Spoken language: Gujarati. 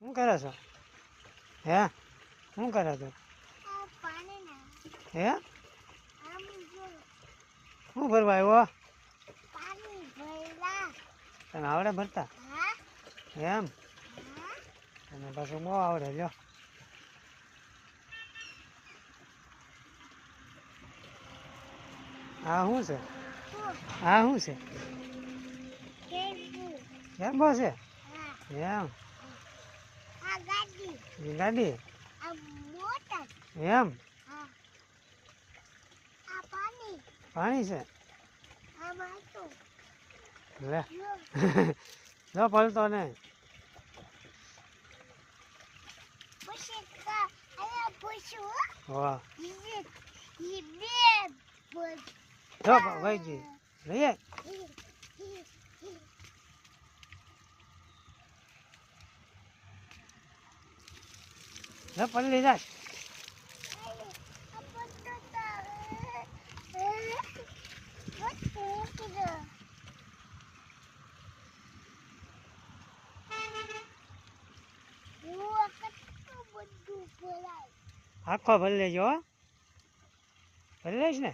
શું કરે છો? હે શું કરે છો? હે શું ભરવા આવ્યો? તને આવડે ભરતા? એમ તને પાછું બહુ આવડે લ્યો. હા શું છે? હા શું છે? કેમ્બો છે એમ? ગાડી એમ? પાણી છે લે જો પલતો નહીં. વાહ જો ભાઈ ગઈ લઈએ. જો પલ્લી જાય. આખો ભરી લેજો. ભરી લઈશ ને?